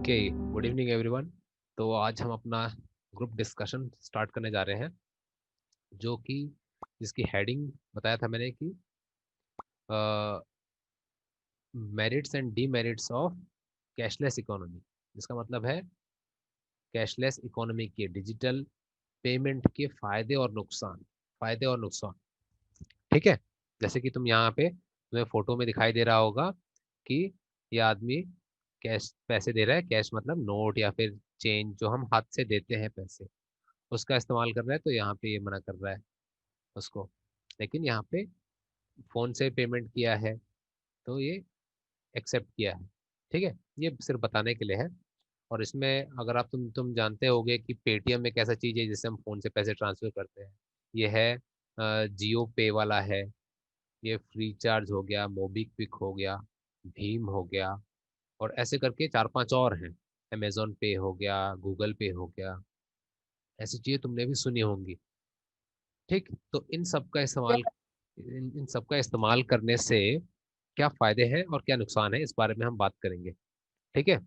Okay, good evening everyone. तो आज हम अपना ग्रुप डिस्कशन स्टार्ट करने जा रहे हैं, जो कि जिसकी हेडिंग बताया था मैंने कि merits and demerits of cashless economy. इसका मतलब है कैशलेस इकोनॉमी के, डिजिटल पेमेंट के फायदे और नुकसान। ठीक है। जैसे कि तुम यहाँ पे, तुम्हें फोटो में दिखाई दे रहा होगा कि ये आदमी कैश पैसे दे रहा है। कैश मतलब नोट या फिर चेंज, जो हम हाथ से देते हैं पैसे, उसका इस्तेमाल कर रहा है। तो यहाँ पे ये मना कर रहा है उसको, लेकिन यहाँ पे फोन से पेमेंट किया है तो ये एक्सेप्ट किया है। ठीक है, ये सिर्फ बताने के लिए है। और इसमें अगर आप तुम जानते होगे कि पेटीएम एक ऐसा चीज़ है जिससे हम फोन से पैसे ट्रांसफर करते हैं। ये है जियो पे वाला है, ये फ्री चार्ज हो गया, मोबीक्विक हो गया, भीम हो गया, और ऐसे करके चार पांच और हैं। अमेजोन पे हो गया, गूगल पे हो गया, ऐसी चीजें तुमने भी सुनी होंगी। ठीक, तो इन सब का इस्तेमाल करने से क्या फायदे हैं और क्या नुकसान है, इस बारे में हम बात करेंगे। ठीक है,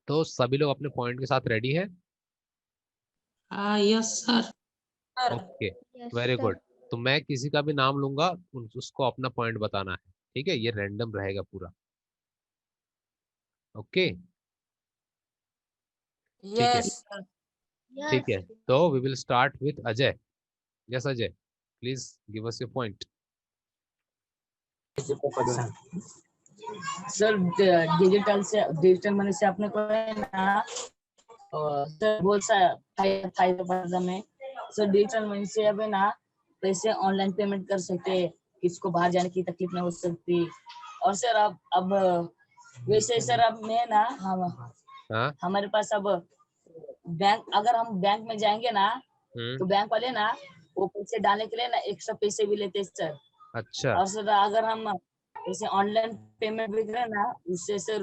तो सभी लोग अपने पॉइंट के साथ रेडी है? Yes sir. Okay, yes very sir. Good. तो मैं किसी का भी नाम लूंगा, उसको अपना पॉइंट बताना है। ठीक है, ये रैंडम रहेगा पूरा। ओके, ठीक है। Yes sir. ठीक यस है, तो we will start with Ajay. Yes Ajay, please give us your point. Sir digital money से अपने को है ना, सर बहुत सा फायदा में। सर डिजिटल मनी से अब है ना पैसे ऑनलाइन पेमेंट कर सकते हैं, किसको बाहर जाने की तकलीफ नहीं हो सकती। और सर अब वैसे सर अब मैं ना हाँ। हमारे पास अब अगर हम बैंक में जाएंगे ना, तो बैंक वाले ना वो पैसे डालने के लिए ना एक्स्ट्रा पैसे भी लेते हैं सर। अच्छा, और सर अगर हम जैसे ऑनलाइन पेमेंट भी करें ना, उससे सर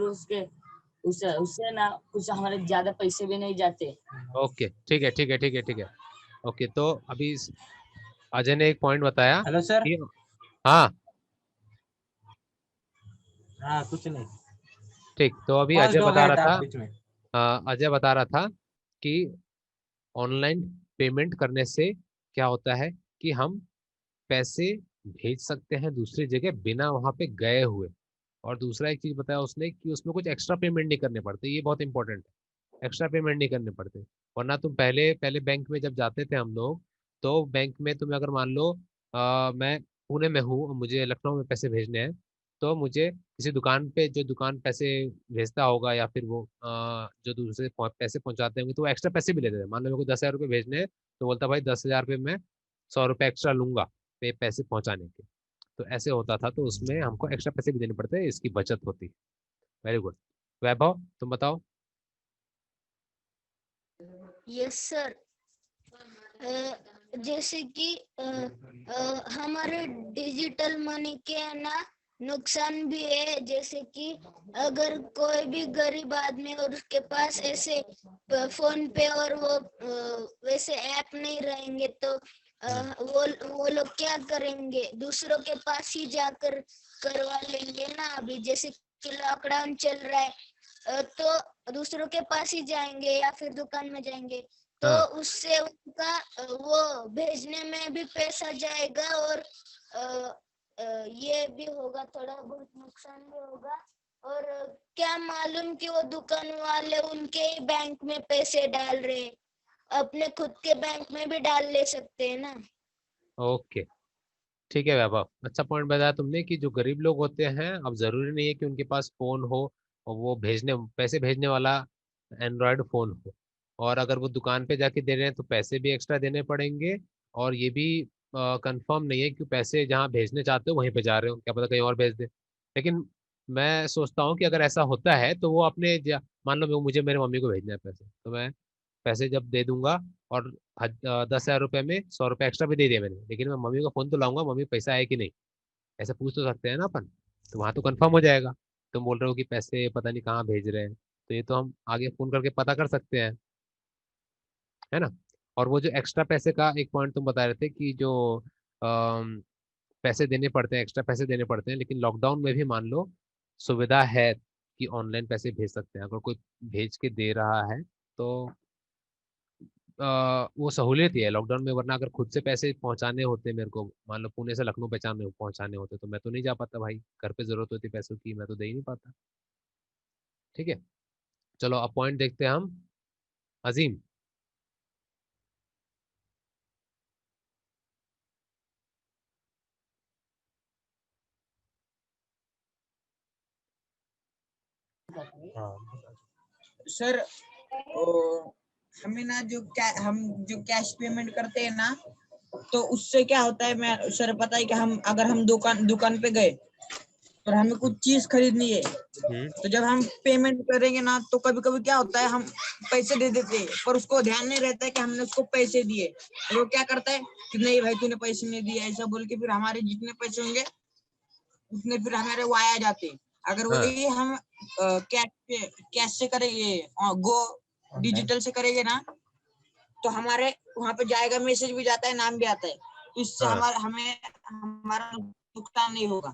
उससे ना कुछ हमारे ज्यादा पैसे भी नहीं जाते। ओके, ठीक है, ठीक है, ठीक है, ठीक है। ओके, तो अभी अजय ने एक पॉइंट बताया हेलो सर। कि हाँ, हाँ कुछ नहीं, ठीक। तो अभी पॉज अजय हो बता गया रहा था था, बीच में। अजय बता रहा था कि ऑनलाइन पेमेंट करने से क्या होता है कि हम पैसे भेज सकते हैं दूसरी जगह बिना वहां पे गए हुए। और दूसरा एक चीज बताया उसने कि उसमें कुछ एक्स्ट्रा पेमेंट नहीं करने पड़ते। ये बहुत इंपॉर्टेंट है, एक्स्ट्रा पेमेंट नहीं करने पड़ते। वरना तुम पहले पहले बैंक में जब जाते थे हम लोग, तो बैंक में तुम्हें अगर मान लो मैं पुणे में हूँ, मुझे लखनऊ में पैसे भेजने हैं, तो मुझे किसी दुकान पे, जो दुकान पैसे भेजता होगा या फिर वो जो दूसरे पैसे पहुंचाते होंगे, तो वो एक्स्ट्रा पैसे भी लेते थे। मान लो मेरे को 10,000 रुपये भेजने हैं, तो बोलता भाई 10,000 रुपये में 100 रुपये एक्स्ट्रा लूंगा पे पैसे पहुंचाने के। तो ऐसे होता था, तो उसमें हमको एक्स्ट्रा पैसे भी देने पड़ते हैं, इसकी बचत होती है। Very good. वैभव, तुम बताओ। Yes sir. जैसे कि हमारे डिजिटल मनी के है ना नुकसान भी है। जैसे कि अगर कोई भी गरीब आदमी और उसके पास ऐसे फोन पे और वो वैसे ऐप नहीं रहेंगे, तो वो लोग क्या करेंगे, दूसरों के पास ही जाकर करवा लेंगे ना। अभी जैसे कि लॉकडाउन चल रहा है, तो दूसरों के पास ही जाएंगे या फिर दुकान में जाएंगे, तो हाँ, उससे उनका वो भेजने में भी पैसा जाएगा, और ये भी होगा, थोड़ा बहुत नुकसान भी होगा। और क्या मालूम कि वो दुकान वाले उनके ही बैंक में पैसे डाल रहे हैं, अपने खुद के बैंक में भी डाल ले सकते हैं ना। ओके, ठीक है वैभव, अच्छा पॉइंट बताया तुमने कि जो गरीब लोग होते हैं, अब जरूरी नहीं है कि उनके पास फोन हो और वो पैसे भेजने वाला एंड्रॉयड फोन हो। और अगर वो दुकान पे जाके दे रहे हैं तो पैसे भी एक्स्ट्रा देने पड़ेंगे। और ये भी कंफर्म नहीं है कि पैसे जहाँ भेजने चाहते हो वहीं पे जा रहे हो, क्या पता कहीं और भेज दे। लेकिन मैं सोचता हूँ कि अगर ऐसा होता है तो वो मान लो मुझे मेरे मम्मी को भेजना है पैसे, तो मैं पैसे जब दे दूंगा, और 10,000 रुपये में 100 रुपये एक्स्ट्रा भी दे दिया मैंने, लेकिन मैं मम्मी को फोन तो लाऊंगा, मम्मी पैसा है कि नहीं, ऐसा पूछ तो सकते हैं ना अपन। तो वहां तो कंफर्म हो जाएगा। तुम बोल रहे हो कि पैसे पता नहीं कहाँ भेज रहे हैं, तो ये तो हम आगे फोन करके पता कर सकते हैं, है ना। और वो जो एक्स्ट्रा पैसे का एक पॉइंट तुम बता रहे थे कि जो पैसे देने पड़ते हैं, एक्स्ट्रा पैसे देने पड़ते हैं, लेकिन लॉकडाउन में भी मान लो सुविधा है कि ऑनलाइन पैसे भेज सकते हैं। अगर कोई भेज के दे रहा है तो वो सहूलियत ही है लॉकडाउन में, वरना अगर खुद से पैसे पहुंचाने होते मेरे को, मान लो पुणे से लखनऊ पहुंचाने पहुंचाने होते तो मैं तो नहीं जा पाता भाई, घर पे जरूरत होती पैसों की, मैं तो दे ही नहीं पाता। ठीक है, चलो अब पॉइंट देखते हैं हम। अजीम। हाँ। सर हमें ना हम जो कैश पेमेंट करते हैं ना, तो उससे क्या होता है, मैं सर पता है कि अगर हम दुकान पे गए और हमें कुछ चीज खरीदनी है, तो जब हम पेमेंट करेंगे ना, तो कभी कभी क्या होता है, हम पैसे दे देते हैं पर उसको ध्यान नहीं रहता है कि हमने उसको पैसे दिए। तो वो क्या करता है कि नहीं भाई तूने पैसे नहीं दिए, ऐसा बोल के फिर हमारे जितने पैसे होंगे उतने फिर हमारे वाया जाते हैं। अगर हाँ। वही हम कैश से करेंगे, गो डिजिटल से करेंगे ना, तो हमारे वहां पे जाएगा, मैसेज भी जाता है, नाम भी आता है, तो इससे हाँ। हमारा नुकसान नहीं होगा।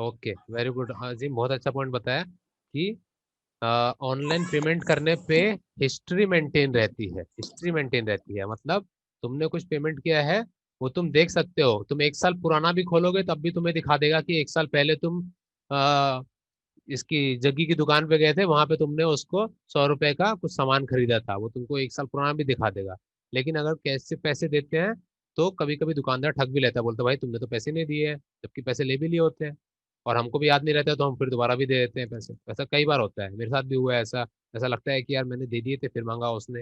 ओके, वेरी गुड अजीम, बहुत अच्छा पॉइंट बताया कि ऑनलाइन पेमेंट करने पे हिस्ट्री मेंटेन रहती है। हिस्ट्री मेंटेन रहती है मतलब तुमने कुछ पेमेंट किया है वो तुम देख सकते हो। तुम 1 साल पुराना भी खोलोगे तब भी तुम्हें दिखा देगा कि 1 साल पहले तुम इसकी जग्गी की दुकान पे गए थे, वहां पे तुमने उसको 100 रुपए का कुछ सामान खरीदा था, वो तुमको 1 साल पुराना भी दिखा देगा। लेकिन अगर कैश से पैसे देते हैं तो कभी कभी दुकानदार ठग भी लेता है, बोलता है भाई तुमने तो पैसे नहीं दिए हैं, जबकि पैसे ले भी लिए होते हैं और हमको भी याद नहीं रहता, तो हम फिर दोबारा भी दे देते हैं पैसे। ऐसा कई बार होता है, मेरे साथ भी हुआ है ऐसा। ऐसा लगता है कि यार मैंने दे दिए थे, फिर मांगा उसने।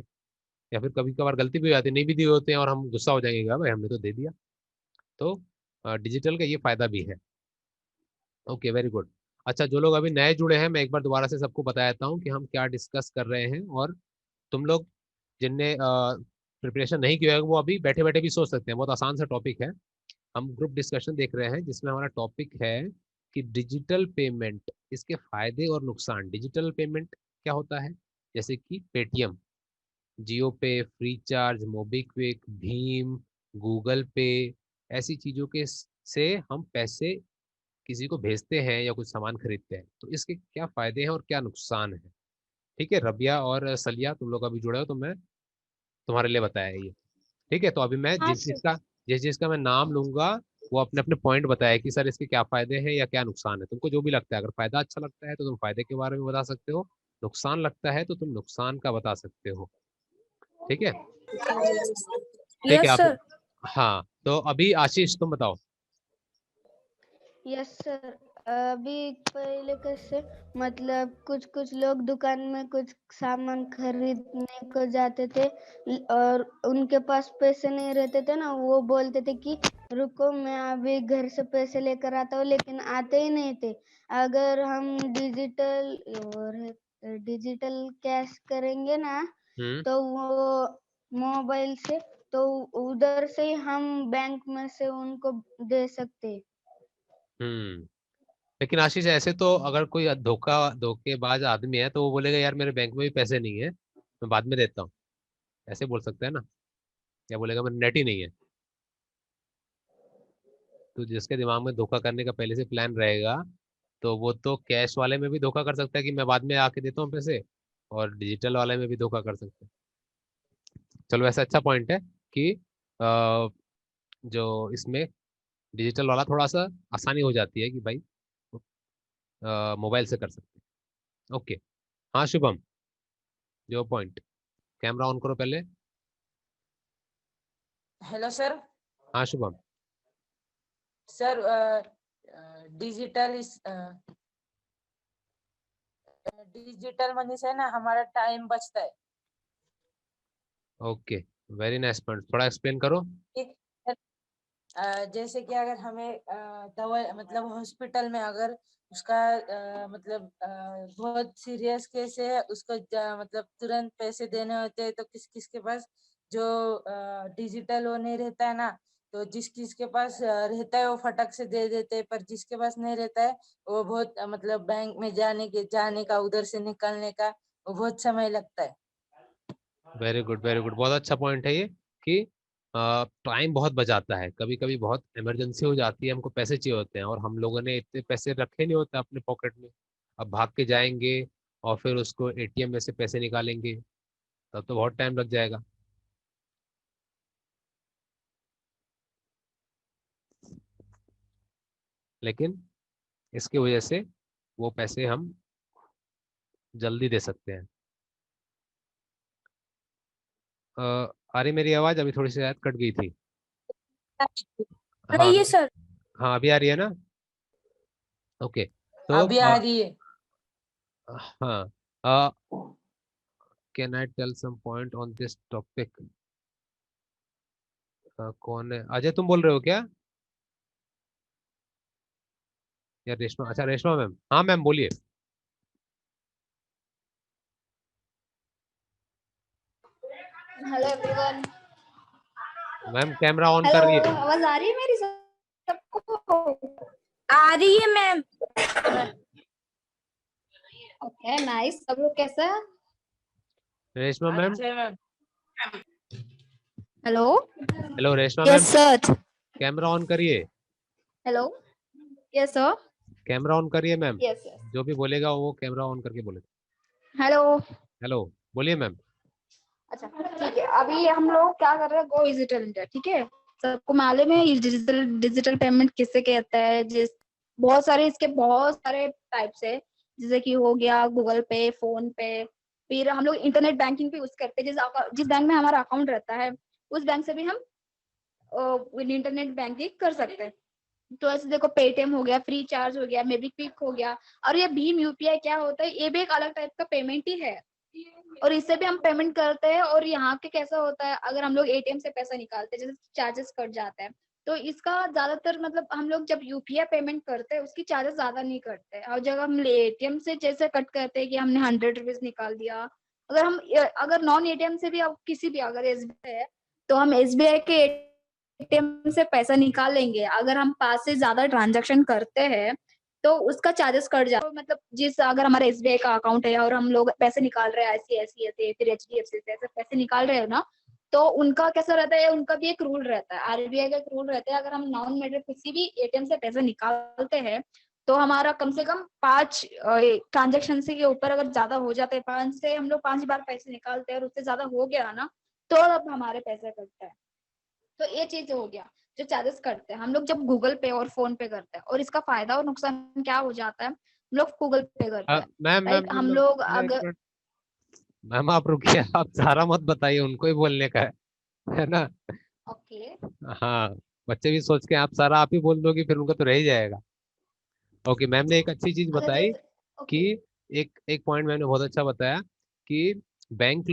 या फिर कभी कभार गलती भी हो जाती है, नहीं भी दिए होते हैं और हम गुस्सा हो जाएंगे, भाई हमने तो दे दिया। तो डिजिटल का ये फायदा भी है। Okay, very good. अच्छा, जो लोग अभी नए जुड़े हैं, मैं एक बार दोबारा से सबको बता देता हूँ कि हम क्या डिस्कस कर रहे हैं। और तुम लोग जिनने प्रिपरेशन नहीं किया है वो अभी बैठे बैठे भी सोच सकते हैं, बहुत आसान सा टॉपिक है। हम ग्रुप डिस्कशन देख रहे हैं जिसमें हमारा टॉपिक है कि डिजिटल पेमेंट, इसके फायदे और नुकसान। डिजिटल पेमेंट क्या होता है, जैसे कि पेटीएम, जियो पे, free charge, MobiKwik, Bhim, Google पे, ऐसी चीजों के से हम पैसे किसी को भेजते हैं या कुछ सामान खरीदते हैं, तो इसके क्या फायदे हैं और क्या नुकसान है। ठीक है, रबिया और सलिया तुम लोग अभी जुड़े हो तो मैं तुम्हारे लिए बताया ये। ठीक है, तो अभी मैं हाँ सर। जिस चीज का मैं नाम लूंगा वो अपने अपने पॉइंट बताया कि सर इसके क्या फायदे हैं या क्या नुकसान है। तुमको जो भी लगता है, अगर फायदा अच्छा लगता है तो तुम फायदे के बारे में बता सकते हो, नुकसान लगता है तो तुम नुकसान का बता सकते हो। ठीक है। ठीक है यस आप। सर। हाँ, तो अभी आशीष तुम बताओ। Yes sir. अभी पहले कैसे, मतलब कुछ कुछ लोग दुकान में कुछ सामान खरीदने को जाते थे और उनके पास पैसे नहीं रहते थे ना, वो बोलते थे कि रुको मैं अभी घर से पैसे लेकर आता हूँ, लेकिन आते ही नहीं थे। अगर हम डिजिटल कैश करेंगे ना, हम्म। तो वो मोबाइल से, तो उधर से ही हम बैंक में से उनको दे सकते। हम्म। लेकिन आशीष ऐसे तो अगर कोई धोखेबाज आदमी है तो वो बोलेगा यार मेरे बैंक में भी पैसे नहीं है, मैं बाद में देता हूँ, ऐसे बोल सकते हैं ना। या बोलेगा मेरे नेट ही नहीं है। तो जिसके दिमाग में धोखा करने का पहले से प्लान रहेगा, तो वो तो कैश वाले में भी धोखा कर सकता है कि मैं बाद में आके देता हूँ पैसे, और डिजिटल वाले में भी धोखा कर सकता है। चलो, ऐसा अच्छा पॉइंट है कि अ, जो इसमें डिजिटल वाला थोड़ा सा आसानी हो जाती है कि भाई मोबाइल से कर सकते हैं। ओके। हाँ शुभम, जो पॉइंट, कैमरा ऑन करो पहले। Hello sir. हाँ Shubham. Sir digital digital money से ना हमारा टाइम बचता है। ओके, वेरी नाइस पॉइंट, थोड़ा एक्सप्लेन करो। ठीक। जैसे कि अगर हमें दवा, मतलब हॉस्पिटल में अगर उसका मतलब बहुत सीरियस केस है, उसको मतलब तुरंत पैसे देने होते हैं, तो किस किस के पास जो डिजिटल वो नहीं रहता है ना, तो जिस किसके पास रहता है वो फटक से दे देते हैं, पर जिसके पास नहीं रहता है वो बहुत मतलब बैंक में जाने का, उधर से निकलने का वो बहुत समय लगता है। वेरी गुड, वेरी गुड, बहुत अच्छा पॉइंट है ये कि टाइम बहुत बचाता है। कभी कभी बहुत इमरजेंसी हो जाती है, हमको पैसे चाहिए होते हैं और हम लोगों ने इतने पैसे रखे नहीं होते अपने पॉकेट में, अब भाग के जाएंगे और फिर उसको एटीएम में से पैसे निकालेंगे, तब तो बहुत टाइम लग जाएगा। लेकिन इसकी वजह से वो पैसे हम जल्दी दे सकते हैं। आ रही मेरी आवाज? अभी थोड़ी सी शायद कट गई थी। आ हाँ रही है सर? हाँ, अभी आ रही है ना? ओके। तो अभी आ रही है। हाँ, can I tell some point on this topic? कौन है? अजय तुम बोल रहे हो क्या? या रेशमा? अच्छा रेशमा मैम, हाँ मैम बोलिए। Hello everyone. Ma'am camera on कर हेलो, रही है? आवाज आ रही है मेरी सबको? आ रही है मैम। Okay nice. सब लोग कैसा है? रेशमा मैम। अच्छा ma'am. Hello. Hello Reshma ma'am, yes sir. Camera on करिए। Hello. Yes sir. Camera on करिए मैम। Yes yes. जो भी बोलेगा वो कैमरा ऑन करके बोलेगा। हेलो। हेलो, बोलिए मैम। अच्छा ठीक है, अभी हम लोग क्या कर रहे हैं, गो डिजिटल इंडिया। ठीक है, सबको मालूम है ये डिजिटल डिजिटल पेमेंट किससे कहता है? बहुत सारे इसके बहुत सारे टाइप्स है, जैसे कि हो गया गूगल पे, फोन पे। फिर हम लोग इंटरनेट बैंकिंग भी यूज करते हैं। जिस बैंक में हमारा अकाउंट रहता है उस बैंक से भी हम इंटरनेट बैंकिंग कर सकते हैं। तो ऐसे देखो, पेटीएम हो गया, फ्री चार्ज हो गया, मेबीक्विक हो गया, और ये भीम यूपीआई क्या होता है, ये भी एक अलग टाइप का पेमेंट ही है, और इससे भी हम पेमेंट करते हैं। और यहाँ के कैसा होता है, अगर हम लोग एटीएम से पैसा निकालते हैं, जैसे चार्जेस कट जाते हैं, तो इसका ज्यादातर मतलब हम लोग जब यूपीआई पेमेंट करते हैं उसकी चार्जेस ज्यादा नहीं कटते। और जब हम एटीएम से जैसे कट करते हैं कि हमने 100 रुपीज निकाल दिया, अगर नॉन एटीएम से भी, अब किसी भी अगर एसबीआई है तो हम एसबीआई के एटीएम से पैसा निकाल लेंगे, अगर हम 5 से ज्यादा ट्रांजैक्शन करते हैं तो उसका चार्जेस कट जाता है। तो मतलब अगर हमारा एसबीआई का अकाउंट है और हम लोग पैसे निकाल रहे हैं आईसीआईसीआई से, फिर एचडीएफसी से ऐसे पैसे निकाल रहे हैं ना, तो उनका कैसा रहता है, उनका भी एक रूल रहता है, आरबीआई का एक रूल रहता है, अगर हम नॉन मेडेड किसी भी एटीएम से पैसे निकालते हैं तो हमारा कम से कम 5 ट्रांजेक्शन से के ऊपर अगर ज्यादा हो जाते हैं, 5 से हम लोग 5 बार पैसे निकालते हैं और उससे ज्यादा हो गया ना, तो अब हमारे पैसे कटते हैं। तो ये चीज हो गया जो चार्जेस करते हैं हम लोग जब गूगल पे और फोन पे करते हैं। और इसका फायदा और नुकसान क्या हो जाता है, हम लोग गूगल पे करते हैं, मैम मैम राइट? मैम हम मैम, लोग एक अगर मिनट। मैम आप रुकिए, आप सारा मत बताइए, उनको ही बोलने का है ना? ओके हाँ, बच्चे भी सोच के आप ही बोल दोगे फिर उनका तो रह ही जाएगा। ओके, मैम ने एक अच्छी चीज अगर बताई जैसे कि ओके एक एक पॉइंट मैंने बहुत अच्छा बताया कि बैंक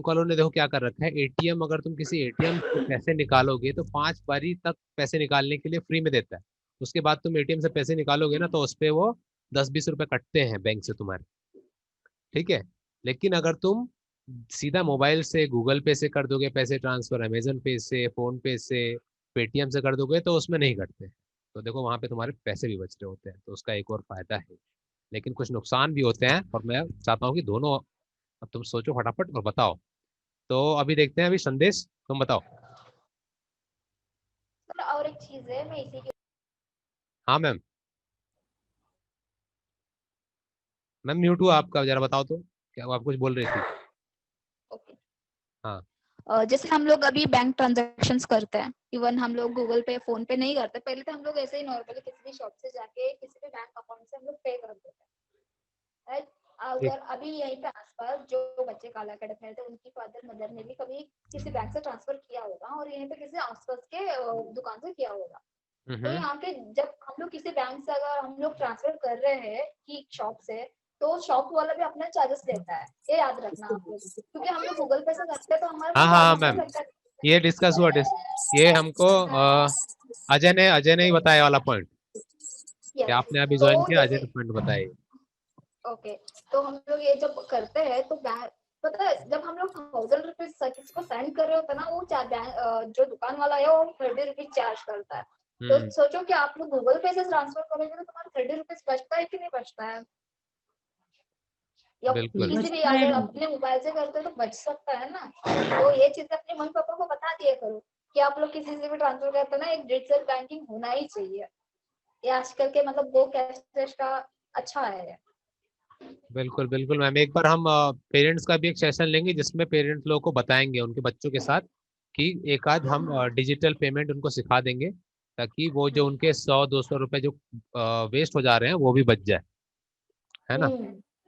वालों ने देखो क्या कर रखा है, एटीएम अगर तुम किसी एटीएम से पैसे निकालोगे तो 5 बारी तक पैसे निकालने के लिए फ्री में देता है। उसके बाद तुम एटीएम से पैसे निकालोगे ना तो उस पे वो 10-20 रुपए कटते हैं बैंक से तुम्हारे। ठीक है, लेकिन अगर तुम सीधा मोबाइल से गूगल पे से कर दोगे पैसे ट्रांसफर, अमेजन पे से, फोन पे से, पेटीएम से कर दोगे तो उसमें नहीं कटते। तो देखो वहां पे तुम्हारे पैसे भी बच रहे होते हैं, तो उसका एक और फायदा है। लेकिन कुछ नुकसान भी होते हैं और मैं चाहता हूँ कि दोनों, अब तुम सोचो फटाफट और बताओ। तो अभी देखते हैं, अभी संदेश तुम बताओ। सर, और एक चीज है, मैं इसी के हाँ मैम। मैम म्यूट हुआ आपका, जरा बताओ तो, क्या आप कुछ बोल रही थी? ओके। हाँ। जैसे हम लोग अभी बैंक ट्रांजैक्शंस करते हैं, इवन हम लोग गूगल पे फोन पे नहीं करते, पहले तो हम लोग ऐसे ही नॉर्मली किसी भी शॉप से जाके किसी भी बैंक अकाउंट से हम लोग पे कर देते हैं, राइट? ठीक। अगर अभी यहीं पे आसपास जो बच्चे काला कड़क में रहते हैं उनकी फादर मदर ने भी कभी किसी बैंक से ट्रांसफर किया होगा और यहीं पे किसी आसपास के दुकान से किया होगा। तो हम्म। यहाँ पे जब हम लोग किसी बैंक से अगर हम लोग ट्रांसफर कर रहे हैं कि शॉप से, तो शॉप वाला भी अपना चार्जेस लेता है, ये याद रखना आप लोग, क्योंकि हम लोग गूगल पे से करते हैं तो हमारा हाँ कोई हाँ हाँ चार्जेस नहीं मैम, लगता है। ये डिस्कस हुआ ये हमको अजय ने ही बताया वाला पॉइंट, कि यस। आपने अभी तो ज्वाइन किया, अजय जैसे ने पॉइंट बताए। ओके, तो हम लोग ये जब करते हैं तो पता है, जब हम लोग 1000 रुपीज किसी को सेंड कर रहे होते हैं ना, वो जो दुकान वाला है वो 30 रुपीज चार्ज करता है। तो हम्म। सोचो कि आप लोग गूगल पे से ट्रांसफर करोगे तो तुम्हारा 30 रुपीज बचता है कि नहीं बचता है? या बिल्कुल। किसी भी अगर अपने मोबाइल से करते हो तो बच सकता है ना। तो ये चीज अपने मम्मी पापा को बता दिया करो कि आप लोग किसी से भी ट्रांसफर करते हैं ना, एक डिजिटल बैंकिंग होना ही चाहिए। ये आजकल के मतलब वो कैश का अच्छा है। बिल्कुल बिल्कुल मैम, एक बार हम पेरेंट्स का भी एक सेशन लेंगे जिसमें पेरेंट्स लोगों को बताएंगे उनके बच्चों के साथ कि एक आध हम डिजिटल पेमेंट उनको सिखा देंगे, ताकि वो जो उनके 100-200 रुपए जो वेस्ट हो जा रहे हैं वो भी बच जाए, है ना।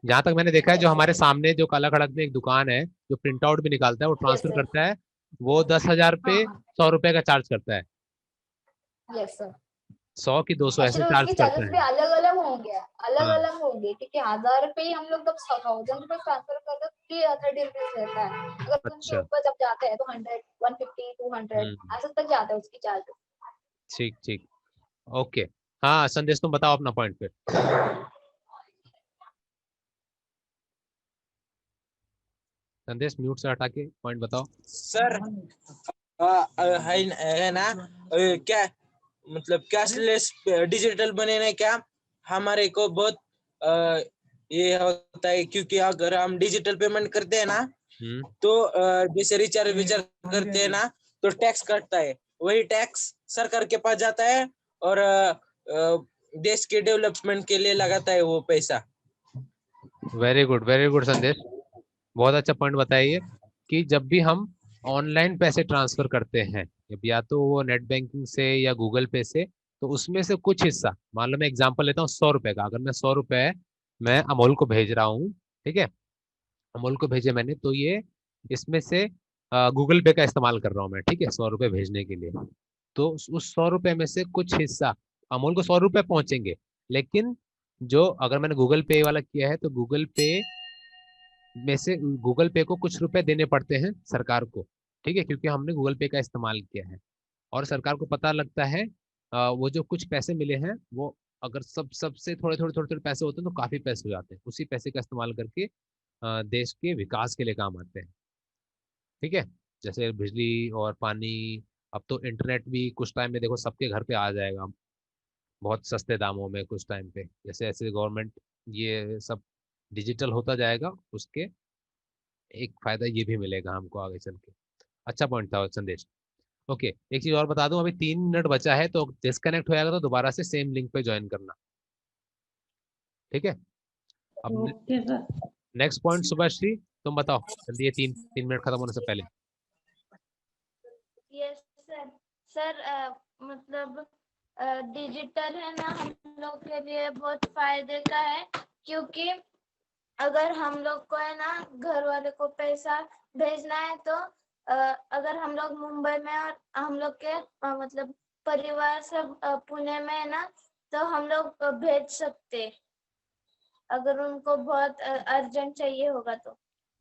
जहाँ तक मैंने देखा है, जो हमारे सामने जो काला खड़क में एक दुकान है जो प्रिंट आउट भी निकालता है, वो यस ट्रांसफर सर। करता है, वो 10,000 हाँ पे हाँ 100 रुपए का चार्ज करता है, यस सर। 100 की 200 ऐसे एक्चुअली चार्ज उसके करता चार्जेस भी है। अलग अलग होंगे, अलग हाँ। अलग होंगे, क्योंकि 1000 पे ही हम लोग जब 1000 रुपए ट्रांसफर करते हैं 330 रुपीज रहता है। अगर उसके अच्छा। ऊपर जब जाते हैं तो 100, 150, 200 हम्म। ऐसे तक जाता है उसकी चार्जेस। ठीक ठीक। ओके। हाँ संदेश, तुम बताओ अपना पॉइंट फिर। संदेश म्यूट से हटा के पॉइंट बताओ। सर है ना, क्या मतलब कैशलेस डिजिटल बने ना क्या, हमारे को बहुत ये होता है, क्योंकि अगर हम डिजिटल पेमेंट करते हैं ना, हम्म। तो जैसे रिचार्ज विचार्ज करते हैं ना, तो टैक्स कटता है, वही टैक्स सरकार के पास जाता है और देश के डेवलपमेंट के लिए लगाता है वो पैसा। वेरी गुड संदेश, बहुत अच्छा पॉइंट बताइए कि जब भी हम ऑनलाइन पैसे ट्रांसफर करते हैं, या तो वो नेट बैंकिंग से या गूगल पे से, तो उसमें से कुछ हिस्सा, मान लो मैं एग्जांपल लेता हूँ 100 रुपए का, अगर मैं 100 रुपए मैं अमोल को भेज रहा हूँ, ठीक है, अमोल को भेजे मैंने, तो ये इसमें से गूगल पे का इस्तेमाल कर रहा हूँ मैं, ठीक है, 100 रुपए भेजने के लिए। तो उस 100 रुपए में से कुछ हिस्सा अमोल को 100 रुपए पहुंचेंगे, लेकिन जो अगर मैंने गूगल पे वाला किया है तो गूगल पे में से गूगल पे को कुछ रुपए देने पड़ते हैं सरकार को, ठीक है, क्योंकि हमने गूगल पे का इस्तेमाल किया है। और सरकार को पता लगता है वो जो कुछ पैसे मिले हैं वो, अगर सबसे थोड़े थोड़े पैसे होते हैं तो काफी पैसे हो जाते हैं, उसी पैसे का इस्तेमाल करके देश के विकास के लिए काम आते हैं, ठीक है। जैसे बिजली और पानी, अब तो इंटरनेट भी कुछ टाइम में देखो सबके घर पे आ जाएगा, बहुत सस्ते दामों में कुछ टाइम पे, जैसे ऐसे गवर्नमेंट ये सब डिजिटल होता जाएगा, उसके एक फायदा ये भी मिलेगा हमको आगे चल के। अच्छा पॉइंट था संदेश। ओके, एक चीज और बता दूं, अभी 3 मिनट बचा है, तो डिस्कनेक्ट हो जाएगा तो दोबारा से सेम लिंक पे ज्वाइन करना, ठीक है। अब okay sir. Next point Shubhashree, तुम बताओ जल्दी, ये 3 मिनट खत्म होने से पहले। Yes sir. सर मतलब डिजिटल है ना हम लोग के लिए बहुत फायदे का है, क्योंकि अगर हम लोग को है ना घर वाले को पैसा भेजना है तो अगर हम लोग मुंबई में और हम लोग के मतलब परिवार सब पुणे में है ना, तो हम लोग भेज सकते, अगर उनको बहुत अर्जेंट चाहिए होगा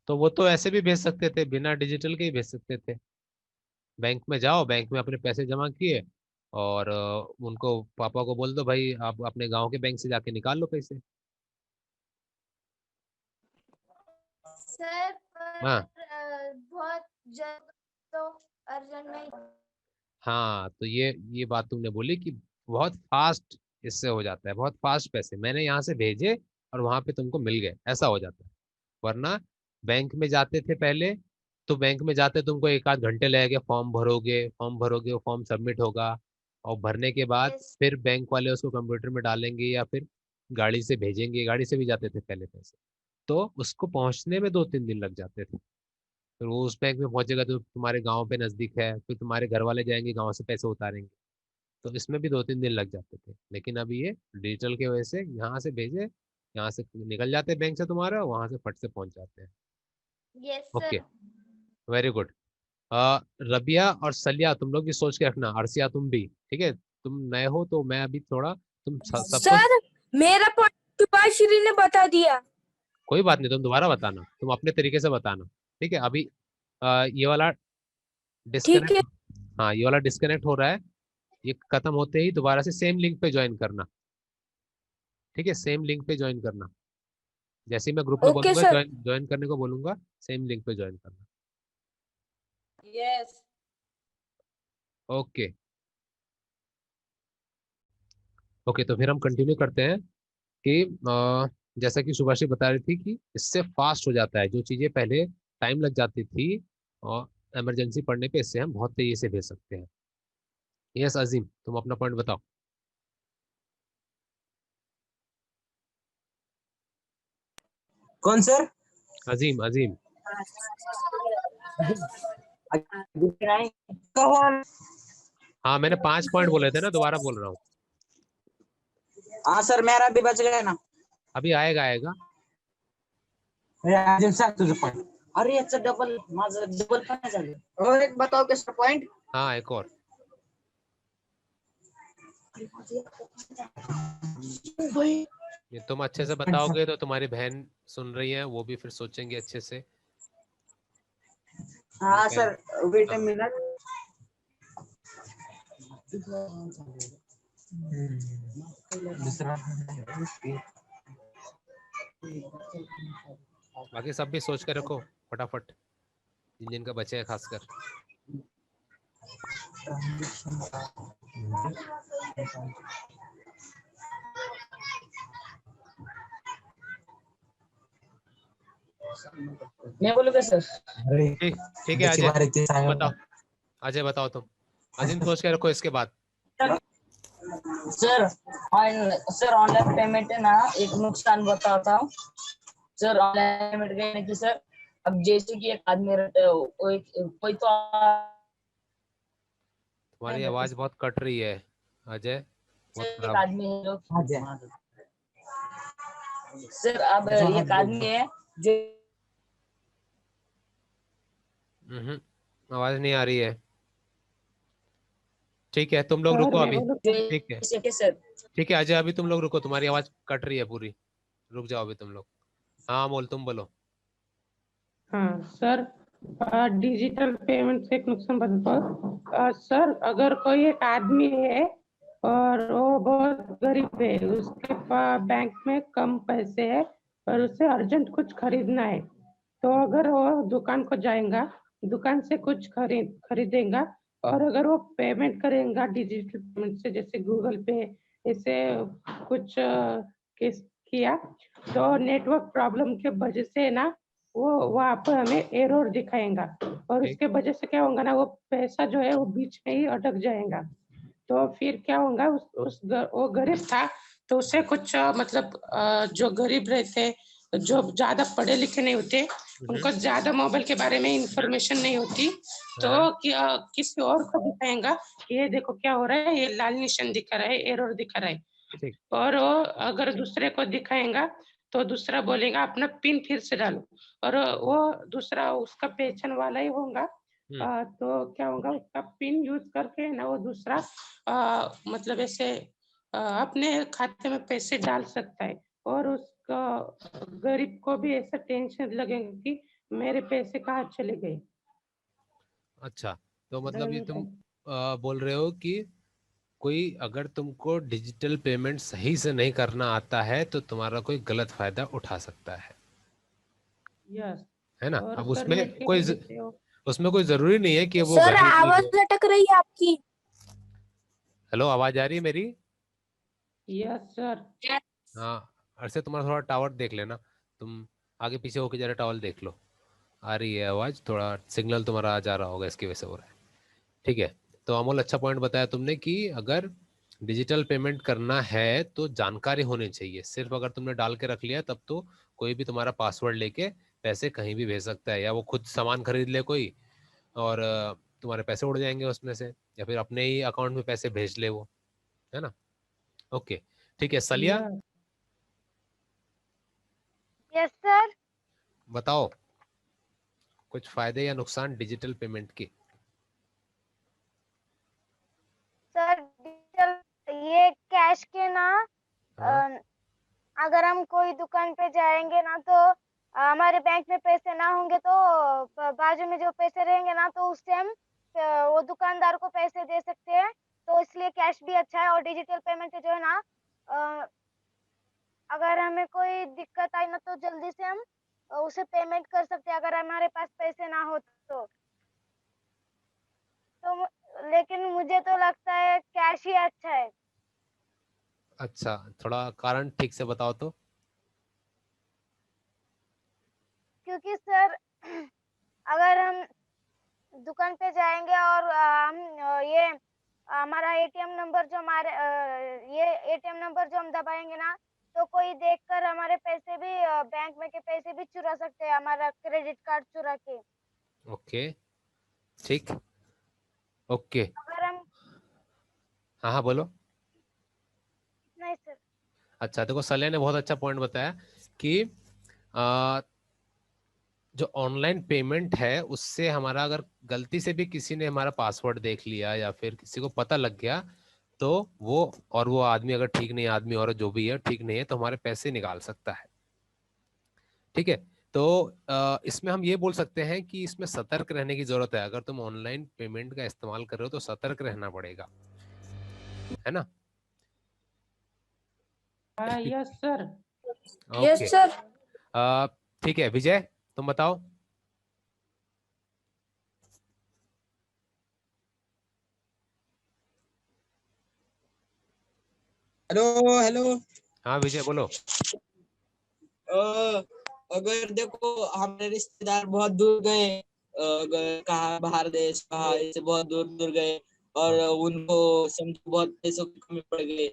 तो वो तो ऐसे भी भेज सकते थे, बिना डिजिटल के ही भेज सकते थे। बैंक में जाओ, बैंक में अपने पैसे जमा किए, और उनको पापा को बोल दो भाई आप अपने गांव के बैंक से जाके निकाल लो पैसे। सर। पर हाँ। बहुत जल्द तो अर्जेंट नहीं। हाँ, तो ये बात तुमने बोली कि बहुत फास्ट इससे हो जाता है, बहुत फास्ट पैसे मैंने यहाँ से भेजे और वहां पे तुमको मिल गए, ऐसा हो जाता है। वरना बैंक में जाते थे पहले, तो बैंक में जाते तुमको एक आध घंटे लगेगा, फॉर्म भरोगे वो फॉर्म सबमिट होगा, और भरने के बाद यस। फिर बैंक वाले उसको कंप्यूटर में डालेंगे या फिर गाड़ी से भेजेंगे, गाड़ी से भी जाते थे पहले पैसे, तो उसको पहुंचने में 2-3 दिन लग जाते थे। फिर वो उस बैंक में पहुंचेगा तो तुम्हारे गांव पे नजदीक है, फिर तुम्हारे घर वाले जाएंगे गांव से पैसे उतारेंगे, तो इसमें भी 2-3 दिन लग जाते थे। लेकिन अभी ये डिजिटल की वजह से यहाँ से भेजे, यहाँ से निकल जाते हैं बैंक से तुम्हारा, वहां से फट से पहुंच जाते हैं। Yes okay, sir. Very good. Rabia और सलिया तुम लोग भी सोच के रखना, अर्सिया तुम भी, ठीक है, तुम नए हो तो मैं अभी थोड़ा तुम सबको, सर मेरा पॉइंट शुभाश्री ने बता दिया। कोई बात नहीं, तुम दोबारा बताना, तुम अपने तरीके से बताना, ठीक है। अभी ये वाला ठीक डिस्कनेक्ट, है। हाँ ये वाला डिस्कनेक्ट हो रहा है, ये खत्म होते ही दोबारा से सेम लिंक पे ज्वाइन करना, ठीक है, सेम लिंक पे ज्वाइन करना, जैसे ही मैं ग्रुप में ओके बोलूंगा सर। ज्वाइन ज्वाइन करने को बोलूंगा, सेम लिंक पे ज्वाइन करना। यस। ओके। ओके, तो फिर हम कंटिन्यू करते हैं कि जैसा कि सुभाषी बता रही थी कि इससे फास्ट हो जाता है, जो चीजें पहले टाइम लग जाती थी और इमरजेंसी पड़ने पे, इससे हम बहुत तेजी से भेज सकते हैं। यस अजीम, तुम अपना पॉइंट बताओ। कौन सर? अजीम अजीम। हाँ मैंने 5 पॉइंट बोले थे ना, दोबारा बोल रहा हूँ। हाँ सर, मेरा भी बच गया ना। अभी आएगा आएगा। अजिम सर तुझं पॉइंट. अरे याचं डबल, माझं डबल पण नाही झालं. और एक बताओ कैसा पॉइंट. हाँ एक और। ये तुम अच्छे से बताओगे तो तुम्हारी बहन सुन रही है, वो भी फिर सोचेंगे अच्छे से। हाँ सर, वेट अ हाँ। मिनट. बाकी सब भी सोच के रखो फटाफट, जिन जिन का बचे है खासकर। मैं बोलूँगा सर? ठीक ठीक है अजय बताओ। अजय बताओ तुम। अजीम सोच के रखो इसके बाद। सर सर ऑनलाइन पेमेंट है ना, एक नुकसान बताता हूँ सर। ऑनलाइन पेमेंट करने की सर, अब जैसे कि एक आदमी रहता है, वो कोई तो तुम्हारी आवाज बहुत कट रही है अजय, बहुत एक खराब। आदमी है जो सर, अब एक आदमी है जो आवाज नहीं आ रही है। ठीक है तुम लोग रुको अभी। ठीक है सर ठीक है अजय, अभी तुम लोग रुको, तुम्हारी आवाज कट रही है पूरी, रुक जाओ अभी तुम लोग। हाँ बोल, तुम बोलो। हाँ सर, डिजिटल पेमेंट से एक नुकसान बताओ। सर अगर कोई एक आदमी है और वो बहुत गरीब है, उसके पास बैंक में कम पैसे है और उसे अर्जेंट कुछ खरीदना है, तो अगर वो दुकान को जाएगा, दुकान से कुछ खरीदेगा और अगर वो पेमेंट करेगा डिजिटल पेमेंट से, जैसे गूगल पे ऐसे कुछ किया, तो नेटवर्क प्रॉब्लम के वजह से ना वो वहाँ पर हमें एरर दिखाएगा और ठीक। उसके वजह से क्या होगा ना, वो पैसा जो है वो बीच में ही अटक जाएगा। तो फिर क्या होगा, वो गरीब था तो उसे कुछ मतलब जो गरीब रहते, जो ज्यादा पढ़े लिखे नहीं होते, उनको ज्यादा मोबाइल के बारे में इंफॉर्मेशन नहीं होती, तो किसी और को दिखाएगा कि ये देखो क्या हो रहा है, ये लाल निशान दिखा रहा है, एरर दिखा रहा है। ठीक। और वो अगर दूसरे को दिखाएगा तो दूसरा बोलेगा अपना पिन फिर से डालो, और वो दूसरा उसका पहचान वाला ही होगा। तो क्या होगा, उसका पिन यूज करके ना वो दूसरा मतलब ऐसे अपने खाते में पैसे डाल सकता है, और उसका गरीब को भी ऐसा टेंशन लगेगा कि मेरे पैसे कहाँ चले गए। अच्छा तो मतलब ये तुम बोल रहे हो कि कोई अगर तुमको डिजिटल पेमेंट सही से नहीं करना आता है तो तुम्हारा कोई गलत फायदा उठा सकता यस। है ना। और अब सर उसमें मैं कह कोई रही हूँ, उसमें कोई जरूरी नहीं है कि वो सर गरीब ही आवाज हो। अटक रही है आपकी। हेलो आवाज आ रही है मेरी? Yes sir. हाँ अरसे तुम्हारा थोड़ा टावर देख लेना, तुम आगे पीछे होके जरा टावर देख लो। आ रही है आवाज, थोड़ा सिग्नल तुम्हारा आ जा रहा होगा, इसकी वजह से हो रहा है। ठीक है। तो अमोल अच्छा पॉइंट बताया तुमने कि अगर डिजिटल पेमेंट करना है तो जानकारी होनी चाहिए। सिर्फ अगर तुमने डाल के रख लिया तब तो कोई भी तुम्हारा पासवर्ड लेके पैसे कहीं भी भेज सकता है, या वो खुद सामान खरीद ले कोई और तुम्हारे पैसे उड़ जाएंगे उसमें से, या फिर अपने ही अकाउंट में पैसे भेज ले वो, है ना। ओके ठीक है सलिया यस सर। बताओ कुछ फायदे या नुकसान डिजिटल पेमेंट के। सर डिजिटल ये कैश के ना, हाँ अगर हम कोई दुकान पे जाएंगे ना तो हमारे बैंक में पैसे ना होंगे तो बाजू में जो पैसे रहेंगे ना तो उससे हम वो दुकानदार को पैसे दे सकते हैं, तो इसलिए कैश भी अच्छा है। और डिजिटल पेमेंट जो है ना, अ, अगर हमें कोई दिक्कत आई ना तो जल्दी से हम उसे पेमेंट कर सकते हैं अगर हमारे पास पैसे ना हो लेकिन मुझे तो लगता है कैश ही अच्छा है। अच्छा थोड़ा कारण ठीक से बताओ तो। क्योंकि सर अगर हम दुकान पे जाएंगे और हम ये हमारा एटीएम नंबर जो हमारे ये एटीएम नंबर जो हम दबाएंगे ना तो कोई देखकर हमारे पैसे भी बैंक में के पैसे भी चुरा सकते हैं, हमारा क्रेडिट कार्ड चुरा के। ओके, ठीक, ओके। अगर हम हाँ हाँ बोलो। नहीं सर। अच्छा देखो, सले ने बहुत अच्छा पॉइंट बताया कि आ, जो ऑनलाइन पेमेंट है उससे हमारा अगर गलती से भी किसी ने हमारा पासवर्ड देख लिया या फिर किसी को पता लग गया तो वो आदमी अगर ठीक नहीं, आदमी और जो भी है ठीक नहीं है, तो हमारे पैसे निकाल सकता है। ठीक है, तो इसमें हम ये बोल सकते हैं कि इसमें सतर्क रहने की जरूरत है। अगर तुम ऑनलाइन पेमेंट का इस्तेमाल कर रहे हो तो सतर्क रहना पड़ेगा, है ना? Yes sir. Yes okay, sir. ठीक है विजय, तुम बताओ। Hello hello. हाँ विजय बोलो। अगर देखो हमारे रिश्तेदार बहुत दूर गए, अगर कहा बाहर देश, कहा ऐसे बहुत दूर दूर गए और हाँ। उनको समझो बहुत पैसों की कमी पड़ गई,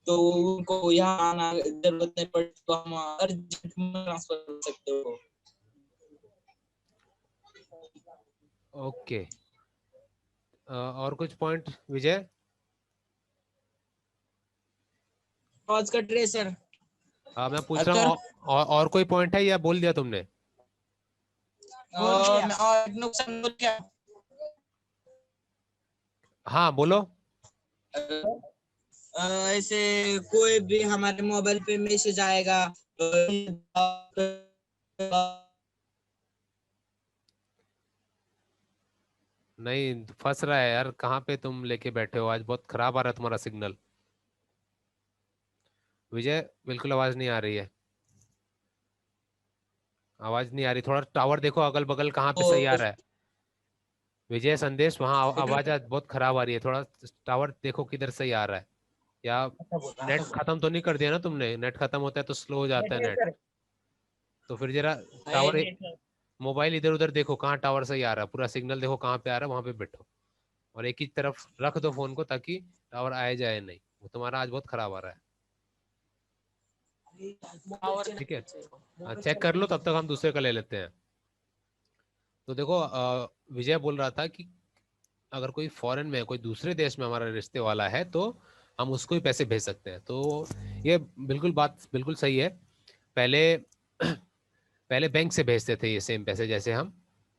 तो उनको यहाँ आना जरूरत नहीं पड़ी तो हम अर्जेंट में ट्रांसफर कर सकते हो। ओके, और कुछ पॉइंट विजय? आवाज कट रही है सर। मैं पूछ रहा हूँ और कोई पॉइंट है या बोल दिया तुमने? और नुकसान बोल क्या? हाँ बोलो। ऐसे कोई भी हमारे मोबाइल पे मैसेज आएगा, नहीं, फंस रहा है यार, कहाँ पे तुम लेके बैठे हो? आज बहुत खराब आ रहा है तुम्हारा सिग्नल। विजय बिल्कुल आवाज नहीं आ रही है, आवाज नहीं आ रही। थोड़ा टावर देखो अगल बगल कहाँ पे सही आ रहा है। विजय संदेश, वहाँ आवाज आज बहुत खराब आ रही है, थोड़ा टावर देखो किधर सही आ रहा है। या नेट खत्म तो नहीं कर दिया ना तुमने? नेट खत्म होता है तो स्लो हो जाता है नेट, तो फिर जरा टावर, मोबाइल इधर उधर देखो कहाँ टावर सही आ रहा है, पूरा सिग्नल देखो कहाँ पे आ रहा है, वहां पे बैठो और एक ही तरफ रख दो फोन को ताकि टावर आए जाए नहीं। वो तुम्हारा आज बहुत खराब आ रहा है। ठीक है, चेक कर लो, तब तक हम दूसरे का ले लेते हैं। तो देखो विजय बोल रहा था कि अगर कोई फॉरेन में, कोई दूसरे देश में हमारा रिश्ते वाला है तो हम उसको ही पैसे भेज सकते हैं। तो ये बिल्कुल बात बिल्कुल सही है। पहले पहले बैंक से भेजते थे ये सेम पैसे, जैसे हम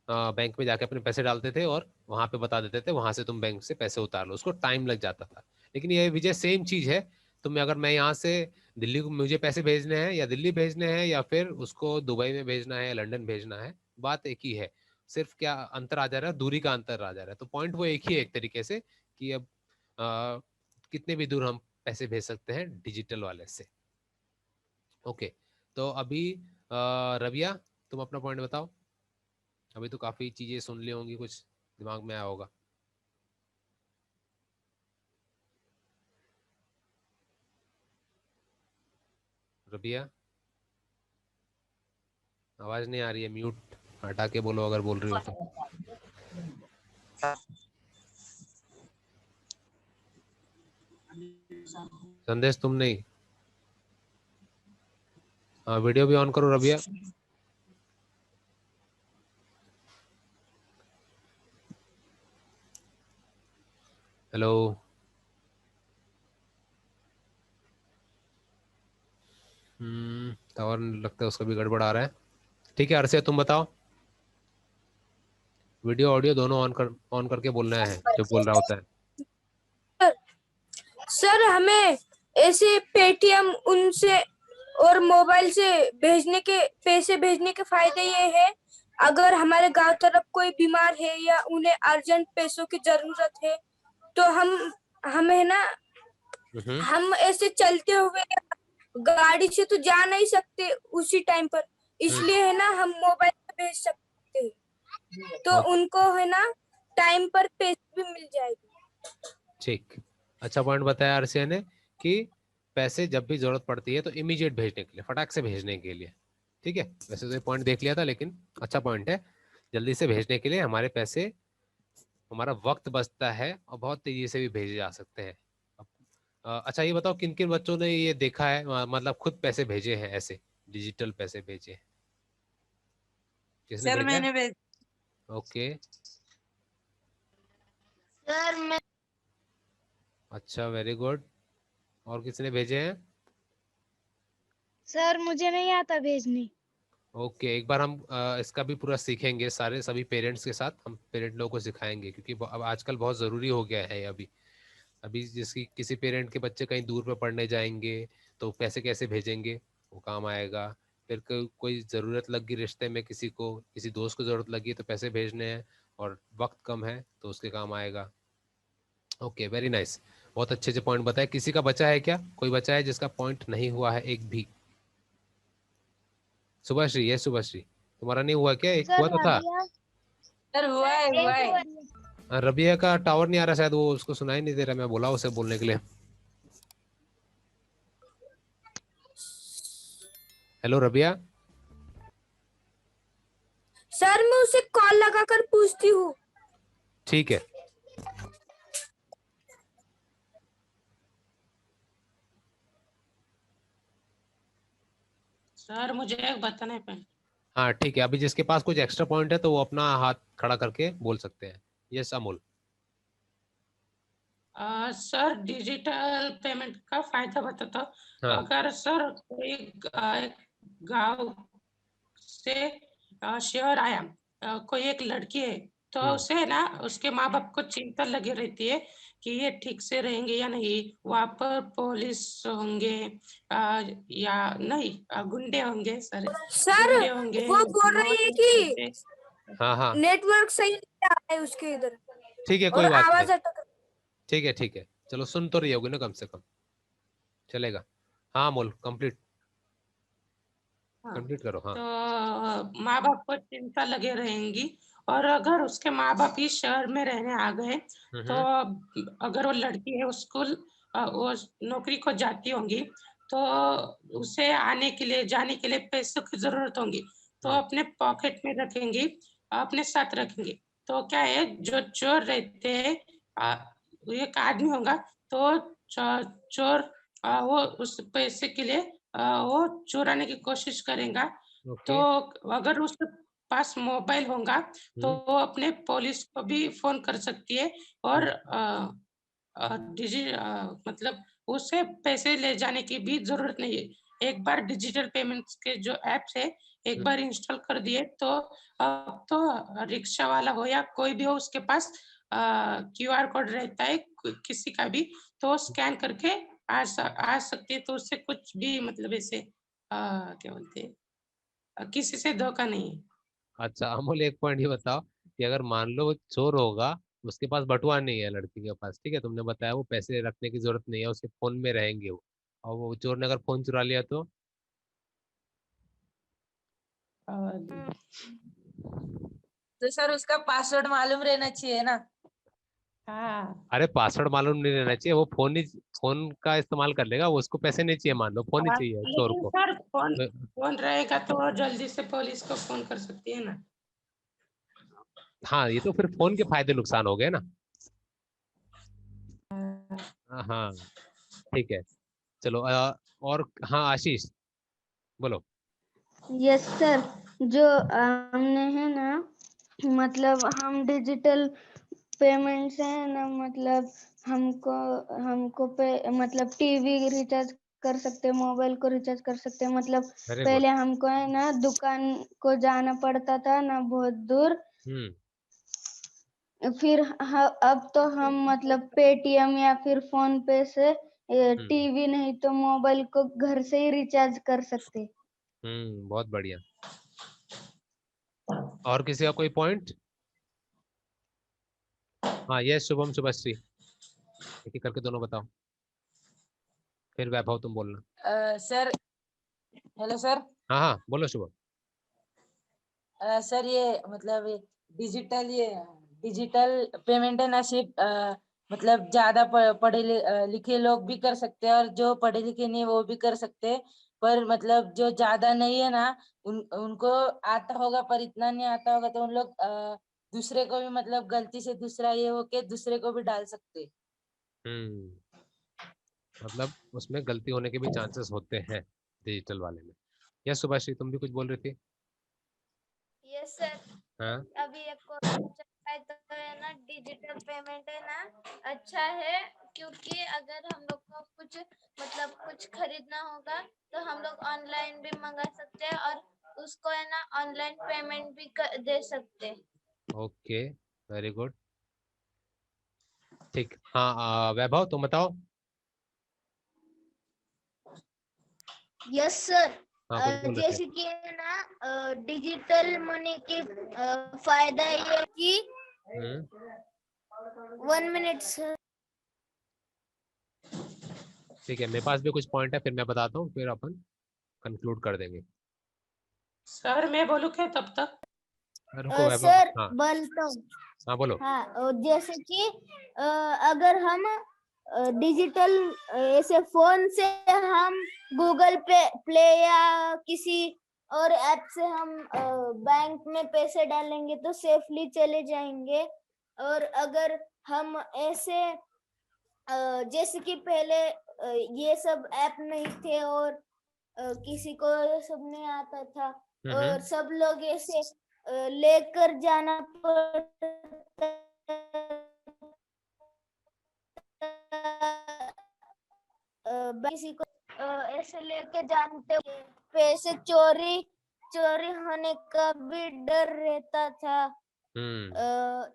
बैंक में जाके अपने पैसे डालते थे और वहां पे बता देते थे वहां से तुम बैंक से पैसे उतार लो, उसको टाइम लग जाता था। लेकिन ये विजय सेम चीज है, तुम्हें अगर मैं यहाँ से दिल्ली को मुझे पैसे भेजने हैं या दिल्ली भेजने हैं या फिर उसको दुबई में भेजना है या लंदन भेजना है, बात एक ही है। सिर्फ क्या अंतर आ जा रहा है? दूरी का अंतर आ जा रहा है। तो पॉइंट वो एक ही है एक तरीके से कि अब अ, कितने भी दूर हम पैसे भेज सकते हैं डिजिटल वाले से। ओके, तो अभी रविया तुम अपना पॉइंट बताओ। अभी तो काफी चीजें सुन ली होंगी, कुछ दिमाग में आया होगा। रबिया आवाज नहीं आ रही है, म्यूट हटा के बोलो अगर बोल रही हो तो। संदेश तुम नहीं। हाँ वीडियो भी ऑन करो रबिया। हेलो, टावर लगता है उसका भी गड़बड़ आ रहा है। ठीक है अर्षिया तुम बताओ। वीडियो ऑडियो दोनों ऑन करके बोलना है जो बोल रहा होता है। सर हमें ऐसे पेटीएम उनसे और मोबाइल से भेजने के पैसे भेजने के फायदे ये है, अगर हमारे गांव तरफ कोई बीमार है या उन्हें अर्जेंट पैसों की जरूरत है तो हमें ना, हम ऐसे चलते हुए गाड़ी से तो जा नहीं सकते उसी टाइम पर, इसलिए है ना हम मोबाइल पे भेज सकते हैं, तो उनको है ना टाइम पर पैसे भी मिल जाएगी। ठीक, अच्छा पॉइंट बताया अर्षिया ने कि पैसे जब भी जरूरत पड़ती है तो इमीडिएट भेजने के लिए, फटाक से भेजने के लिए। ठीक है, वैसे तो ये पॉइंट देख लिया था लेकिन अच्छा पॉइंट है, जल्दी से भेजने के लिए हमारे पैसे, हमारा वक्त बचता है और बहुत तेजी से भी भेजे जा सकते हैं। अच्छा ये बताओ किन किन बच्चों ने ये देखा है, मतलब खुद पैसे भेजे हैं ऐसे, डिजिटल पैसे भेजे हैं? किसने सर भेजा है? मैंने ओके, सर मैं अच्छा वेरी गुड। और किसने भेजे हैं? सर मुझे नहीं आता भेजने। ओके, एक बार हम इसका भी पूरा सीखेंगे, सारे सभी पेरेंट्स के साथ हम पेरेंट लोगों को सिखाएंगे, क्योंकि अब आजकल बहुत ज़रूरी हो गया है अभी। अभी जिसकी किसी पेरेंट के बच्चे कहीं दूर पे पढ़ने जाएंगे तो पैसे कैसे भेजेंगे, वो काम आएगा। फिर कोई ज़रूरत लग गई रिश्ते में, किसी को किसी दोस्त को ज़रूरत लगी तो पैसे भेजने हैं और वक्त कम है तो उसके काम आएगा। ओके वेरी नाइस, बहुत अच्छे से पॉइंट बताए। किसी का बचा है क्या, कोई बचा है जिसका पॉइंट नहीं हुआ है एक भी? शुभश्री, ये शुभश्री तुम्हारा नहीं हुआ क्या? एक हुआ सर तो था। सर हुआ है। रबिया का टावर नहीं आ रहा शायद, वो उसको सुनाई नहीं दे रहा, मैं बोला उसे बोलने के लिए। हेलो रबिया। सर मैं उसे कॉल लगाकर पूछती हूँ। ठीक है, सर मुझे एक बताना है। हाँ ठीक है, अभी जिसके पास कुछ एक्स्ट्रा पॉइंट है तो वो अपना हाथ खड़ा करके बोल सकते हैं। Yes Amol. Sir digital payment का फायदा बताता। हाँ। अगर सर कोई गांव से शहर आया, कोई एक लड़की है, तो उसे ना उसके माँ बाप को चिंता लगी रहती है कि ये ठीक से रहेंगे या नहीं, वहाँ पर पुलिस होंगे या नहीं, गुंडे होंगे सर, सर गुंडे होंगे, वो बोल रही है कि हाँ हाँ नेटवर्क सही नहीं आ रहा है उसके इधर ठीक है, और कोई बात नहीं। आवाज अटक। ठीक है ठीक है, चलो सुन तो रही होगी ना कम से कम, चलेगा। हाँ अमोल, कंप्लीट हाँ, कंप्लीट करो। हाँ। तो माँ बाप को चिंता लगे रहेंगी। और अगर उसके माँ बाप इस शहर में रहने आ गए, तो अगर वो लड़की है स्कूल वो नौकरी को जाती होंगी, तो उसे आने के लिए जाने के लिए पैसों की जरूरत होगी, तो अपने पॉकेट में रखेंगी, अपने साथ रखेंगे। तो क्या है, जो चोर रहते हैं, एक आदमी होगा, तो चोर वो उस पैसे के लिए वो चुराने की कोशिश करेगा। तो ओके। अगर उसके पास मोबाइल होगा, तो वो अपने पुलिस को भी फोन कर सकती है और मतलब उसे पैसे ले जाने की भी जरूरत नहीं है। एक बार डिजिटल पेमेंट्स के जो एप्स है, एक बार इंस्टॉल कर दिए, तो अब तो रिक्शा वाला हो या कोई भी हो, उसके पास क्यूआर कोड रहता है किसी का भी, तो स्कैन करके आ सकती है। तो उससे कुछ भी मतलब ऐसे क्या बोलते हैं, किसी से धोखा नहीं है। अच्छा अमोल, एक पॉइंट ये बताओ कि अगर मान लो वो चोर होगा, उसके पास बटुआ नहीं है लड़की के पास, ठीक है, तुमने बताया वो पैसे रखने की जरूरत नहीं है, उसके फोन में रहेंगे वो, और वो चोर ने अगर फोन चुरा लिया तो? तो सर उसका पासवर्ड मालूम रहना चाहिए ना। हाँ, अरे पासवर्ड मालूम नहीं रहना चाहिए, वो फोन ही फोन का इस्तेमाल कर लेगा, वो उसको पैसे नहीं चाहिए, मान लो फोन ही चाहिए चोर लेकिन को। सर फोन फोन रहेगा तो वो जल्दी से पुलिस को फोन कर सकती है ना। हाँ ये तो फिर फोन के फायदे नुकसान हो गए ना। हाँ ठीक है, चलो और हाँ आशीष बोलो। यस सर, जो हमने है ना, मतलब हम डिजिटल पेमेंट से है ना, मतलब हमको हमको पे मतलब टीवी रिचार्ज कर सकते हैं, मोबाइल को रिचार्ज कर सकते हैं। मतलब वेरी गुड। पहले हमको है ना दुकान को जाना पड़ता था ना बहुत दूर, फिर अब तो हम मतलब पेटीएम या फिर फोन पे से टीवी नहीं तो मोबाइल को घर से ही रिचार्ज कर सकते। बहुत बढ़िया। और किसी का कोई पॉइंट? हाँ ये शुभम शुभश्री, एक एक करके दोनों बताओ, फिर वैभव तुम बोलना। Sir hello sir. हाँ हाँ बोलो शुभम। सर ये मतलब ये डिजिटल पेमेंट है ना, सिर्फ मतलब ज्यादा पढ़े लिखे लोग भी कर सकते हैं, और जो पढ़े लिखे नहीं वो भी कर सकते हैं। पर मतलब जो ज्यादा नहीं है ना, उनको आता होगा पर इतना नहीं आता होगा, तो उन लोग दूसरे को भी मतलब गलती से दूसरा ये हो के दूसरे को भी डाल सकते। मतलब उसमें गलती होने के भी चांसेस होते हैं डिजिटल वाले में। यस सुभाश्री, तुम भी कुछ बोल रही थी? Yes sir. हाँ अभी एक क्वेश्चन चल रहा है तो है ना, डिजिटल पेमेंट है ना अच्छा है, क्योंकि अगर हम लोग को कुछ मतलब कुछ खरीदना होगा तो हम लोग ऑनलाइन भी मंगा सकते हैं और उसको है ना ऑनलाइन पेमेंट भी दे सकते हैं। ओके, वेरी गुड, ठीक। हाँ वैभव तुम बताओ। Yes sir. हाँ कुछ बोल रहे थे। जैसे कि है ना डिजिटल मनी की फायदा ये कि 1 मिनट सर। ठीक है, मेरे पास भी कुछ पॉइंट है, फिर मैं बताता हूँ, फिर अपन कंक्लूड कर देंगे। सर मैं बोलूँ क्या तब तक? रुको वैभव। सर हाँ बोलता हूँ। हाँ बोलो। हाँ जैसे कि अगर हम डिजिटल ऐसे फोन से हम गूगल पे प्ले या किसी और ऐप से हम बैंक में पैसे डालेंगे तो सेफली चले जाएंगे। और अगर हम ऐसे जैसे कि पहले ये सब ऐप नहीं थे और किसी को ये सब नहीं आता था और सब लोग ऐसे लेकर जाना पड़ता किसी को ऐसे लेके जानते पैसे चोरी चोरी होने का भी डर रहता था।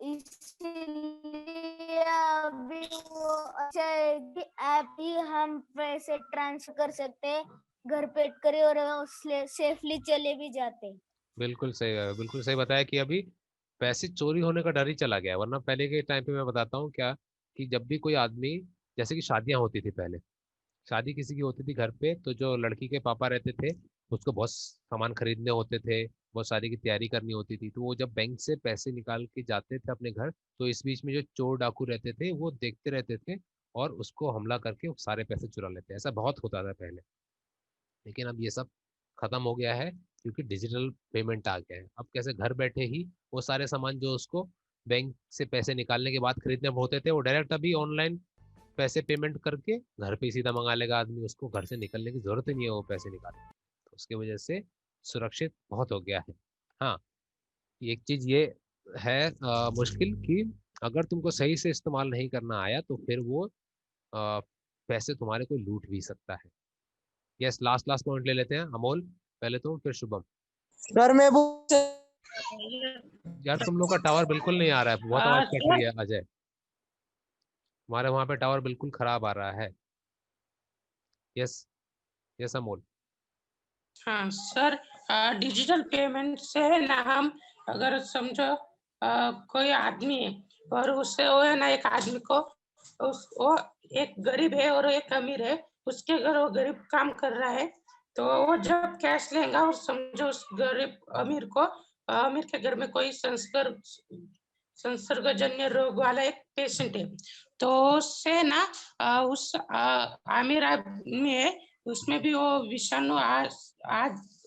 इसलिए अभी वो अच्छा है कि ऐप ही हम पैसे ट्रांसफर कर सकते हैं घर बैठ कर और सेफली चले भी जाते हैं। बिल्कुल सही बताया कि अभी पैसे चोरी होने का डर ही चला गया है। वरना पहले के टाइम पे मैं बताता हूँ क्या, कि जब भी कोई आदमी, जैसे कि शादियां होती थी पहले, शादी किसी की होती थी घर पे, तो जो लड़की के पापा रहते थे उसको बहुत सामान खरीदने होते थे, बहुत शादी की तैयारी करनी होती थी, तो वो जब बैंक से पैसे निकाल के जाते थे अपने घर, तो इस बीच में जो चोर डाकू रहते थे वो देखते रहते थे और उसको हमला करके वो सारे पैसे चुरा लेते। ऐसा बहुत होता था पहले, लेकिन अब ये सब खत्म हो गया है, क्योंकि डिजिटल पेमेंट आ गया है। अब कैसे घर बैठे ही वो सारे सामान जो उसको बैंक से पैसे निकालने के बाद खरीदने होते थे, वो डायरेक्ट अभी ऑनलाइन पैसे पेमेंट करके घर पे ही सीधा मंगा लेगा आदमी, उसको घर से निकलने की जरूरत ही नहीं है वो पैसे निकालने। तो उसकी वजह से सुरक्षित बहुत हो गया है। हाँ, एक चीज ये है मुश्किल कि अगर तुमको सही से इस्तेमाल नहीं करना आया तो फिर वो पैसे तुम्हारे कोई लूट भी सकता है। यस, लास्ट पॉइंट ले लेते हैं, अमोल पहले तुम फिर शुभम। सर मैं यार तुम लोग का टावर बिल्कुल नहीं आ रहा है, बहुत आवाज कट रही सर है अजय, तुम्हारे वहां पे टावर बिल्कुल खराब आ रहा है। Yes, yes Amol. हाँ सर, डिजिटल पेमेंट से है ना हम, अगर समझो कोई आदमी है और उससे वो है ना, एक आदमी को वो एक गरीब है और एक अमीर है, उसके घर वो गरीब काम कर रहा है, तो वो जब कैश लेगा और समझो उस गरीब अमीर को, अमीर के घर में कोई संसर्गजन्य रोग वाला एक पेशेंट है, तो उससे ना उस आमिर आदमी है उसमें भी वो विषाणु आ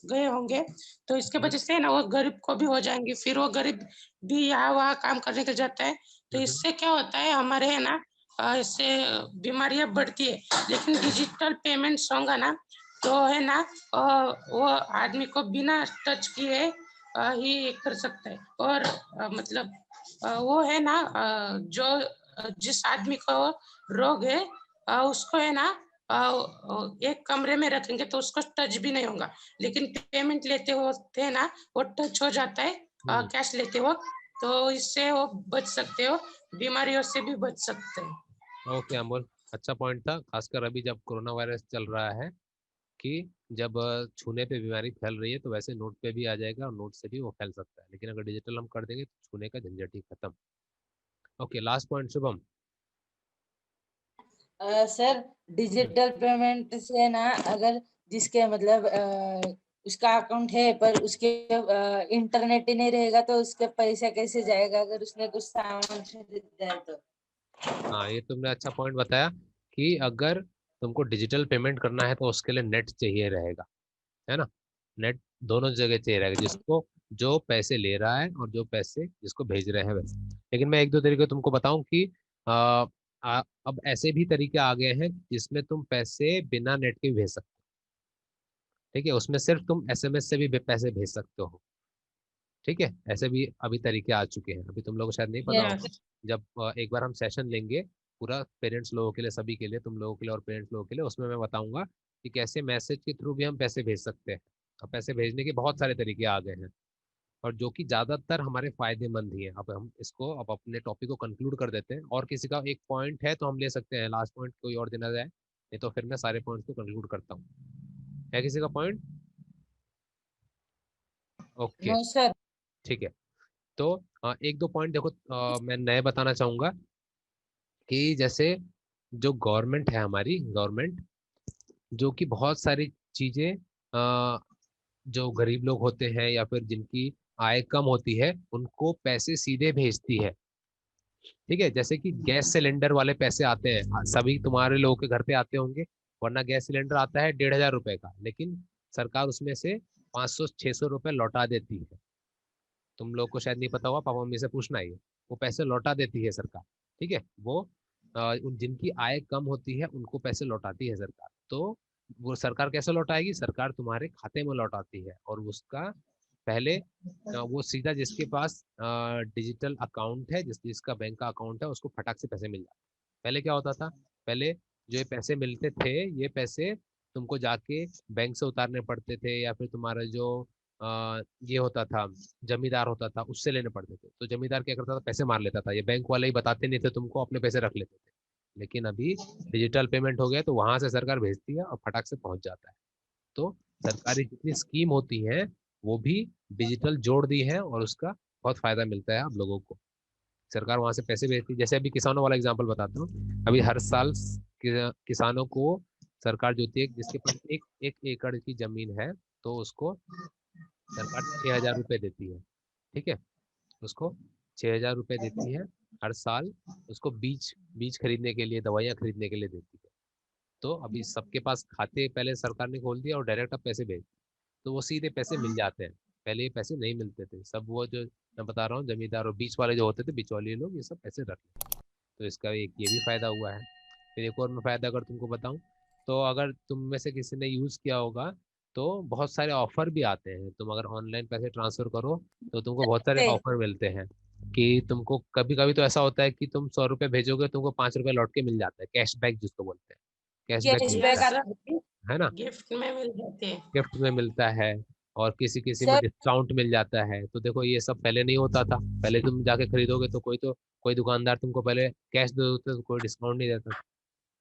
गए होंगे, तो इसके वजह से ना वो गरीब को भी हो जाएंगे, फिर वो गरीब भी यहाँ वहाँ काम करने के जाता है, तो इससे क्या होता है हमारे है ना इससे बीमारियां बढ़ती है। लेकिन डिजिटल पेमेंट्स होगा ना तो है ना वो आदमी को बिना टच किए ही कर सकता है। और मतलब वो है ना जो जिस आदमी को रोग है उसको है ना एक कमरे में रखेंगे तो उसको टच भी नहीं होगा, लेकिन पेमेंट लेते होते है ना वो टच हो जाता है कैश लेते हो, तो इससे वो बच सकते हो, बीमारियों से भी बच सकते हैं। ओके अमोल, अच्छा पॉइंट था, खासकर अभी जब कोरोना वायरस चल रहा है, कि जब छूने पे बीमारी फैल रही है तो वैसे नोट पे भी आ जाएगा और नोट से भी वो फैल सकता है, लेकिन अगर डिजिटल हम कर देंगे तो छूने का झंझट ही खत्म। Okay, last point Shubham. Sir digital payment से ना अगर जिसके मतलब उसका अकाउंट है पर उसके इंटरनेट ही नहीं रहेगा तो उसके पैसा कैसे जाएगा अगर उसने कुछ सामान खरीदा है तो। हाँ, ये तुमने अच्छा पॉइंट बताया कि अगर तुमको डिजिटल पेमेंट करना है तो उसके लिए नेट चाहिए रहेगा, है ना। नेट दोनों जगह चाहिए रहेगा, जिसको जो पैसे ले रहा है और जो पैसे जिसको भेज रहे हैं वैसे। लेकिन मैं एक दो तरीके तुमको बताऊं कि अब ऐसे भी तरीके आ गए हैं जिसमें तुम पैसे बिना नेट के भी भेज सकते हो। ठीक है, उसमें सिर्फ तुम एसएमएस से भी पैसे भेज सकते हो। ठीक है, ऐसे भी अभी तरीके आ चुके हैं, अभी तुम लोगों को शायद नहीं पता होगा। यस जब एक बार हम सेशन लेंगे पूरा पेरेंट्स लोगों के लिए, सभी के लिए, तुम लोगों के लिए और पेरेंट्स लोगों के लिए, उसमें मैं बताऊंगा कि कैसे मैसेज के थ्रू भी हम पैसे भेज सकते हैं। अब पैसे भेजने के बहुत सारे तरीके आ गए हैं और जो कि ज्यादातर हमारे फायदेमंद ही है। अब हम इसको अब अपने टॉपिक को कंक्लूड कर देते हैं, और किसी का एक पॉइंट है तो हम ले सकते हैं, लास्ट पॉइंट कोई और देना जाए, नहीं तो फिर मैं सारे पॉइंट्स को कंक्लूड करता हूँ। है किसी का पॉइंट? Okay, no sir. ठीक है। तो एक दो पॉइंट देखो, मैं नए बताना चाहूंगा कि जैसे जो गवर्नमेंट है, हमारी गवर्नमेंट जो कि बहुत सारी चीजें जो गरीब लोग होते हैं या फिर जिनकी आय कम होती है उनको पैसे सीधे भेजती है। ठीक है, जैसे कि गैस सिलेंडर वाले पैसे आते हैं, सभी तुम्हारे लोगों के घर पे आते होंगे, वरना गैस सिलेंडर आता है 1,500 रुपए का, लेकिन सरकार उसमें से 500-600 रुपए लौटा देती है। तुम लोग को शायद नहीं पता होगा, पापा मम्मी से पूछना ही है, वो पैसे लौटा देती है सरकार। ठीक है, वो जिनकी आय कम होती है उनको पैसे लौटाती है सरकार। तो वो सरकार कैसे लौटाएगी? सरकार तुम्हारे खाते में लौटाती है, और उसका पहले वो सीधा जिसके पास डिजिटल अकाउंट है, जिसका बैंक का अकाउंट है, उसको फटाक से पैसे मिल जाते हैं। पहले क्या होता था? पहले जो ये पैसे मिलते थे, ये पैसे तुमको जाके बैंक से उतारने पड़ते थे, या फिर तुम्हारा जो ये होता था, जमींदार होता था, उससे लेने पड़ते थे। तो जमींदार क्या करता था? पैसे मार लेता था, ये बैंक वाले ही बताते नहीं थे तुमको, अपने पैसे रख लेते थे। लेकिन अभी डिजिटल पेमेंट हो गया तो वहां से सरकार भेजती है और फटाक से पहुंच जाता है। तो सरकारी जितनी स्कीम होती है वो भी डिजिटल जोड़ दी है, और उसका बहुत फायदा मिलता है आप लोगों को। सरकार वहां से पैसे भेजती है। जैसे अभी किसानों वाला एग्जांपल बताता हूँ, अभी हर साल किसानों को सरकार जो होती है, जिसके पास एक एक एकड़ की जमीन है, तो उसको सरकार 6,000 रुपये देती है। ठीक है, उसको 6,000 रुपये देती है हर साल। उसको बीज बीज खरीदने के लिए, दवाइयाँ खरीदने के लिए देती है। तो अभी सबके पास खाते पहले सरकार ने खोल दिया और डायरेक्ट अब पैसे भेज, तो वो सीधे पैसे मिल जाते हैं। पहले ये पैसे नहीं मिलते थे, सब वो जो मैं बता रहा हूँ जमींदार और बीच वाले जो होते थे, बिचौलिए लोग, ये सब पैसे रख लेते। तो इसका एक ये भी फायदा हुआ है। फिर एक और मैं फायदा अगर तुमको बताऊं, तो अगर तुम में से किसी ने यूज किया होगा, तो बहुत सारे ऑफर भी आते हैं। तुम अगर ऑनलाइन पैसे ट्रांसफर करो तो तुमको बहुत सारे ऑफर मिलते हैं, कि तुमको कभी कभी तो ऐसा होता है कि तुम 100 रुपये भेजोगे, तुमको 5 रुपये लौट के मिल जाता है, कैशबैक जिसको बोलते हैं, कैशबैक कैशबैक मिलता आता है। है ना, गिफ्ट में मिल जाते हैं। गिफ्ट में मिलता है, और किसी किसी में सर डिस्काउंट मिल जाता है। तो देखो ये सब पहले नहीं होता था, पहले तुम जाके खरीदोगे तो कोई दुकानदार तुमको पहले कैश दे देते, तो कोई डिस्काउंट नहीं देता।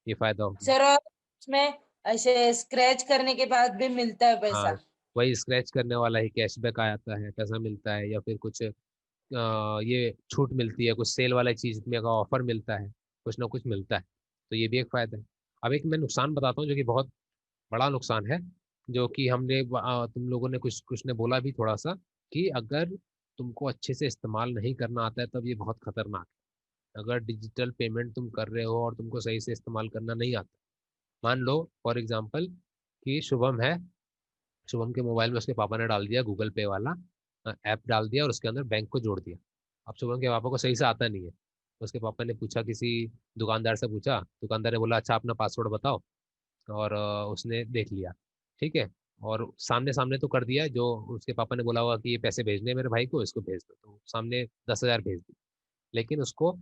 ये फायदा हो गया। सर और उसमें ऐसे स्क्रैच करने के बाद भी मिलता है हाँ, पैसा। वही स्क्रैच करने वाला ही कैशबैक आ जाता है, पैसा मिलता है, या फिर कुछ ये छूट मिलती है, कुछ सेल वाला चीज में का ऑफर मिलता है, कुछ ना कुछ मिलता है। तो ये भी एक फायदा है। अब एक मैं नुकसान बताता हूँ जो कि बहुत बड़ा नुकसान है, जो कि हमने तुम लोगों ने कुछ कुछ ने बोला भी थोड़ा सा, कि अगर तुमको अच्छे से इस्तेमाल नहीं करना आता है तब ये बहुत खतरनाक है। अगर डिजिटल पेमेंट तुम कर रहे हो और तुमको सही से इस्तेमाल करना नहीं आता, मान लो फॉर एग्जांपल कि शुभम है, शुभम के मोबाइल में उसके पापा ने डाल दिया गूगल पे वाला ऐप डाल दिया, और उसके अंदर बैंक को जोड़ दिया। अब शुभम के पापा को सही से आता नहीं है, उसके पापा ने पूछा, किसी दुकानदार से पूछा, दुकानदार ने बोला अच्छा अपना पासवर्ड बताओ, और उसने देख लिया। ठीक है, और सामने सामने तो कर दिया, जो उसके पापा ने बोला हुआ कि ये पैसे भेजने हैं मेरे भाई को, इसको भेज दो, तो सामने 10,000 भेज दी। लेकिन उसको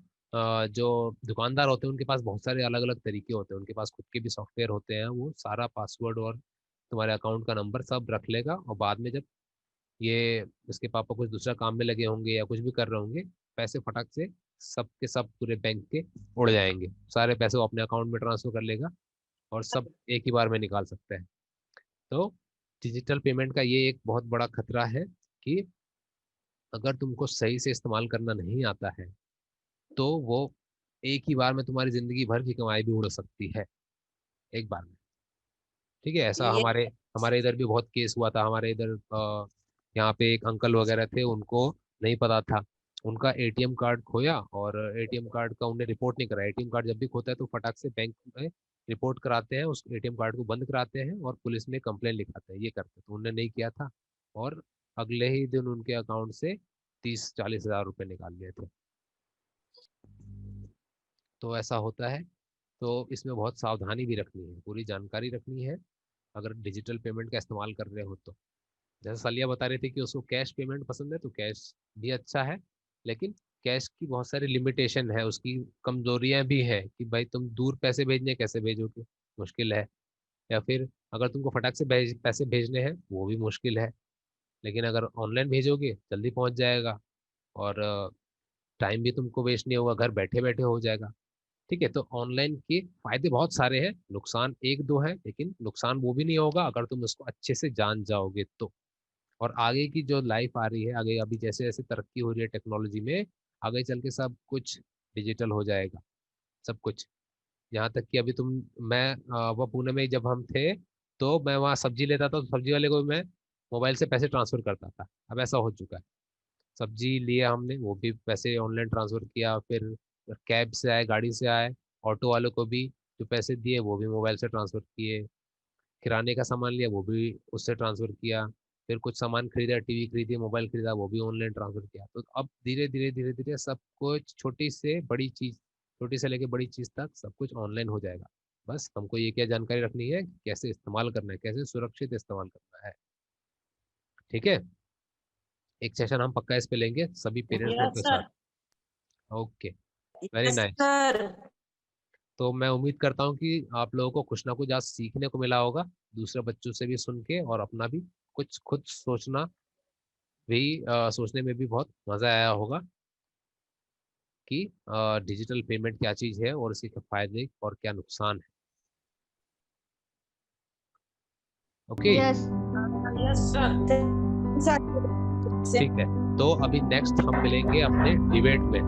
जो दुकानदार होते हैं उनके पास बहुत सारे अलग अलग तरीके होते हैं, उनके पास खुद के भी सॉफ्टवेयर होते हैं, वो सारा पासवर्ड और तुम्हारे अकाउंट का नंबर सब रख लेगा, और बाद में जब ये उसके पापा कुछ दूसरा काम में लगे होंगे या कुछ भी कर रहे होंगे, पैसे फटाक से सब के सब पूरे बैंक के उड़ जाएंगे, सारे पैसे वो अपने अकाउंट में ट्रांसफर कर लेगा, और सब एक ही बार में निकाल सकते हैं। तो डिजिटल पेमेंट का ये एक बहुत बड़ा खतरा है, कि अगर तुमको सही से इस्तेमाल करना नहीं आता है तो वो एक ही बार में तुम्हारी जिंदगी भर की कमाई भी उड़ सकती है, एक बार में। ठीक है, ऐसा ये हमारे हमारे इधर भी बहुत केस हुआ था। हमारे इधर यहाँ पे एक अंकल वगैरह थे, उनको नहीं पता था, उनका एटीएम कार्ड खोया, और एटीएम कार्ड का उन्हें रिपोर्ट नहीं करा। एटीएम कार्ड जब भी खोता है तो फटाक से बैंक में रिपोर्ट कराते हैं, उस एटीएम कार्ड को बंद कराते हैं और पुलिस में कंप्लेन लिखाते हैं, ये करते हैं। तो उन्होंने नहीं किया था, और अगले ही दिन उनके अकाउंट से 30-40 हज़ार रुपये निकाल लिए थे। तो ऐसा होता है। तो इसमें बहुत सावधानी भी रखनी है, पूरी जानकारी रखनी है अगर डिजिटल पेमेंट का इस्तेमाल कर रहे हो तो। जैसे सालिया बता रही थी कि उसको कैश पेमेंट पसंद है, तो कैश भी अच्छा है, लेकिन कैश की बहुत सारी लिमिटेशन है, उसकी कमजोरियां भी है कि भाई तुम दूर पैसे भेजने कैसे भेजोगे, मुश्किल है। या फिर अगर तुमको फटाक से पैसे भेजने हैं वो भी मुश्किल है। लेकिन अगर ऑनलाइन भेजोगे जल्दी पहुंच जाएगा, और टाइम भी तुमको वेस्ट नहीं होगा, घर बैठे बैठे हो जाएगा। ठीक है, तो ऑनलाइन के फायदे बहुत सारे हैं, नुकसान एक दो है, लेकिन नुकसान वो भी नहीं होगा अगर तुम उसको अच्छे से जान जाओगे तो। और आगे की जो लाइफ आ रही है, आगे अभी जैसे जैसे तरक्की हो रही है टेक्नोलॉजी में, आगे चल के सब कुछ डिजिटल हो जाएगा, सब कुछ। यहाँ तक कि अभी मैं वो पुणे में जब हम थे, तो मैं वहाँ सब्जी लेता था, तो सब्जी वाले को मैं मोबाइल से पैसे ट्रांसफर करता था। अब ऐसा हो चुका है, सब्जी लिया हमने, वो भी पैसे ऑनलाइन ट्रांसफर किया, फिर कैब से आए, गाड़ी से आए, ऑटो वालों को भी जो पैसे दिए वो भी मोबाइल से ट्रांसफर किए, किराने का सामान लिया वो भी उससे ट्रांसफर किया, फिर कुछ सामान खरीदा, टीवी खरीदी, मोबाइल खरीदा, वो भी ऑनलाइन ट्रांसफर किया। तो अब धीरे धीरे धीरे धीरे सब कुछ, छोटी से बड़ी चीज, छोटी से लेके बड़ी चीज तक सब कुछ ऑनलाइन हो जाएगा। बस हमको ये क्या जानकारी रखनी है कि कैसे इस्तेमाल करना है, कैसे सुरक्षित इस्तेमाल करना है। ठीक है, एक सेशन हम पक्का इस पे लेंगे सभी पेरेंट्स लोग यस के साथ। Sir. Okay, very yes nice. Sir. तो मैं उम्मीद करता हूँ कि आप लोगों को कुछ ना कुछ आज सीखने को मिला होगा, दूसरे बच्चों से भी सुन के, और अपना भी कुछ खुद सोचना भी, सोचने में भी बहुत मजा आया होगा कि डिजिटल पेमेंट क्या चीज़ है और इसके क्या फायदे और क्या नुकसान है। Okay, yes yes sir. ठीक है। तो अभी नेक्स्ट हम मिलेंगे अपने डिबेट में।